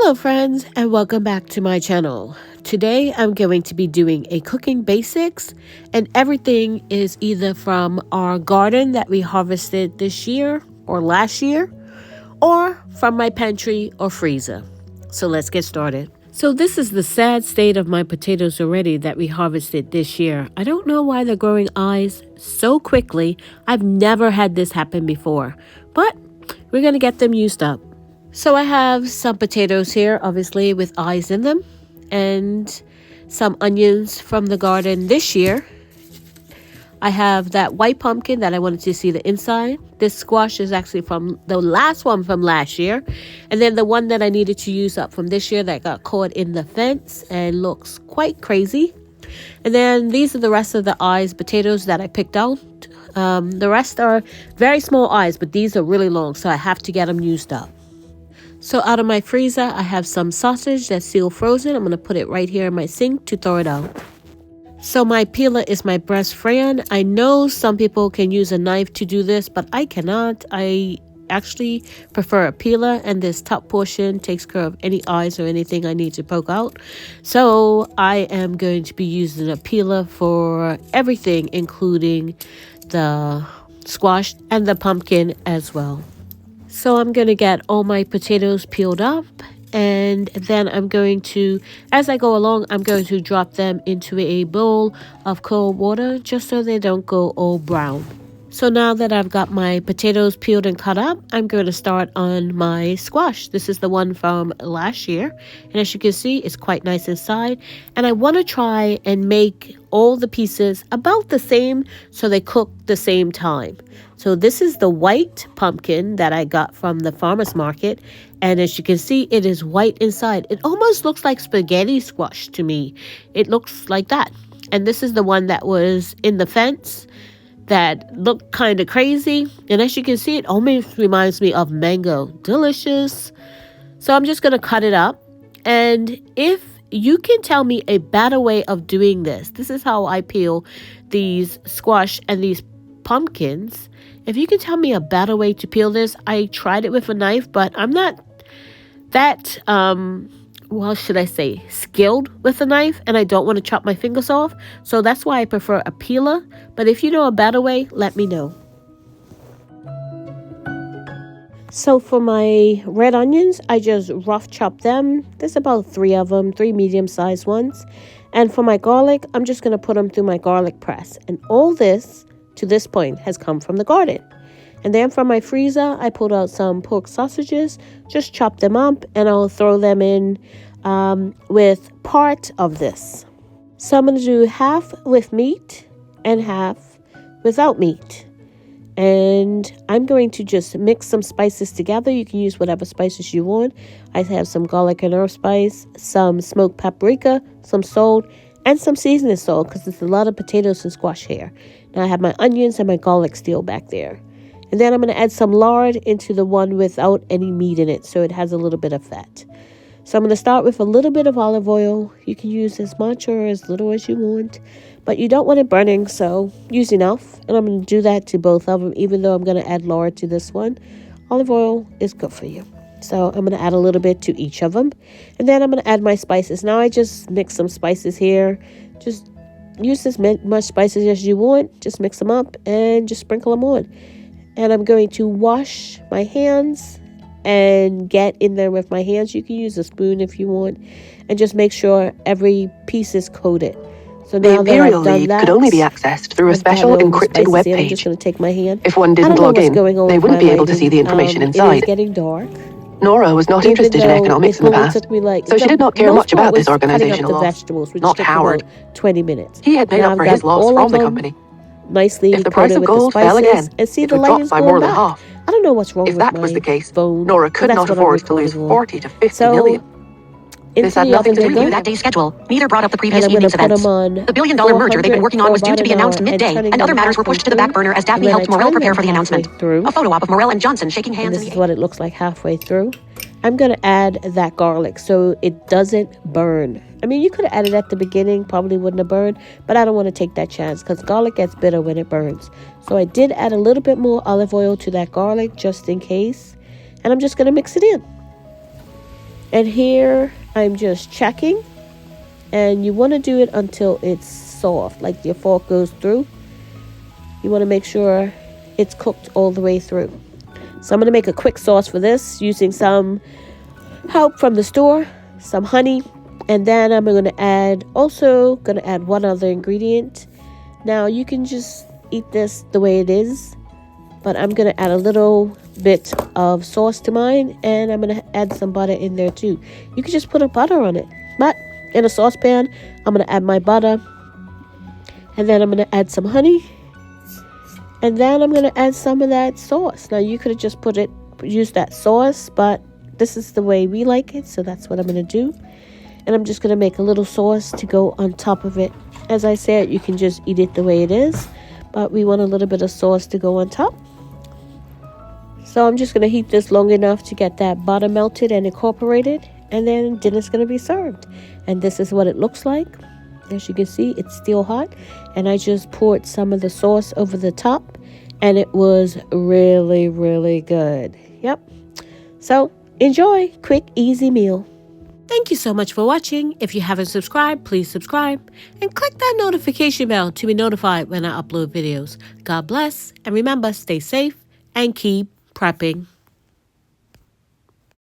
Hello friends, and welcome back to my channel. Today I'm going to be doing a cooking basics, and everything is either from our garden that we harvested this year or last year, or from my pantry or freezer. So let's get started. So this is the sad state of my potatoes already that we harvested this year. I don't know why they're growing eyes so quickly. I've never had this happen before, but we're going to get them used up. So I have some potatoes here, obviously, with eyes in them, and some onions from the garden this year. I have that white pumpkin that I wanted to see the inside. This squash is actually from the last one from last year. And then the one that I needed to use up from this year that got caught in the fence and looks quite crazy. And then these are the rest of the eyes potatoes that I picked out. The rest are very small eyes, but these are really long, so I have to get them used up. So out of my freezer, I have some sausage that's still frozen. I'm going to put it right here in my sink to throw it out. So my peeler is my best friend. I know some people can use a knife to do this, but I cannot. I actually prefer a peeler, and this top portion takes care of any eyes or anything I need to poke out. So I am going to be using a peeler for everything, including the squash and the pumpkin as well. So I'm going to get all my potatoes peeled up, and then I'm going to, as I go along, I'm going to drop them into a bowl of cold water just so they don't go all brown. So now that I've got my potatoes peeled and cut up, I'm going to start on my squash. This is the one from last year, and as you can see, it's quite nice inside. And I want to try and make all the pieces about the same so they cook the same time. So this is the white pumpkin that I got from the farmer's market, and as you can see, it is white inside. It almost looks like spaghetti squash to me. It looks like that. And this is the one that was in the fence that looked kind of crazy, and as you can see, it almost reminds me of mango. Delicious. So I'm just going to cut it up, and if you can tell me a better way of doing this, this is how I peel these squash and these pumpkins. If you can tell me a better way to peel this, I tried it with a knife, but I'm not that well, should I say, skilled with a knife, and I don't want to chop my fingers off. So that's why I prefer a peeler. But if you know a better way, let me know. So for my red onions, I just rough chop them. There's about 3 of them, 3 medium-sized ones. And for my garlic, I'm just going to put them through my garlic press. And all this, to this point, has come from the garden. And then from my freezer, I pulled out some pork sausages, just chop them up, and I'll throw them in with part of this. So I'm going to do half with meat and half without meat. And I'm going to just mix some spices together. You can use whatever spices you want. I have some garlic and herb spice, some smoked paprika, some salt, and some seasoning salt, because there's a lot of potatoes and squash here. Now I have my onions and my garlic still back there. And then I'm going to add some lard into the one without any meat in it, so it has a little bit of fat. So I'm going to start with a little bit of olive oil. You can use as much or as little as you want, but you don't want it burning, so use enough. And I'm going to do that to both of them, even though I'm going to add lard to this one. Olive oil is good for you. So I'm going to add a little bit to each of them. And then I'm going to add my spices. Now I just mix some spices here. Just use as much spices as you want. Just mix them up and just sprinkle them on. And I'm going to wash my hands and get in there with my hands. You can use a spoon if you want, and just make sure every piece is coated. So now that I've done that, could only be accessed through a special encrypted web page. I'm just going to take my hand. If one didn't log in, they wouldn't be able to see the information inside. It is getting dark. Nora was not interested in economics in the past, so she did not care much about this organizational law. Not Howard. 20 minutes. He had made up for his loss from the company. Nicely if the price of gold fell again, and see it the would drop by more than half. I don't know what's wrong with my phone. If that was the case, Nora could not afford to lose 40 to 50 million. This had nothing to do with that day's schedule. Neither brought up the previous evening's events. The billion-dollar merger they've been working on was due to be announced midday, and other matters were pushed to the back burner as Daphne helped Morel prepare for the announcement. A photo op of Morel and Johnson shaking hands. And this is what it looks like halfway through. I'm going to add that garlic so it doesn't burn. I mean, you could have added at the beginning, probably wouldn't have burned, but I don't want to take that chance because garlic gets bitter when it burns. So I did add a little bit more olive oil to that garlic just in case, and I'm just going to mix it in. And here I'm just checking, and you want to do it until it's soft, like your fork goes through. You want to make sure it's cooked all the way through. So I'm going to make a quick sauce for this using some help from the store, some honey, and then I'm going to add one other ingredient. Now you can just eat this the way it is, but I'm going to add a little bit of sauce to mine, and I'm going to add some butter in there too. You can just put a butter on it, but in a saucepan, I'm going to add my butter, and then I'm going to add some honey, and then I'm going to add some of that sauce. Now you could have just used that sauce, but this is the way we like it, so that's what I'm going to do. And I'm just going to make a little sauce to go on top of it. As I said, you can just eat it the way it is, but we want a little bit of sauce to go on top. So I'm just going to heat this long enough to get that butter melted and incorporated, and then dinner's going to be served. And this is what it looks like. As you can see, it's still hot, and I just poured some of the sauce over the top, and it was really, really good. Yep. So enjoy. Quick, easy meal. Thank you so much for watching. If you haven't subscribed, please subscribe and click that notification bell to be notified when I upload videos. God bless, and remember, stay safe and keep prepping.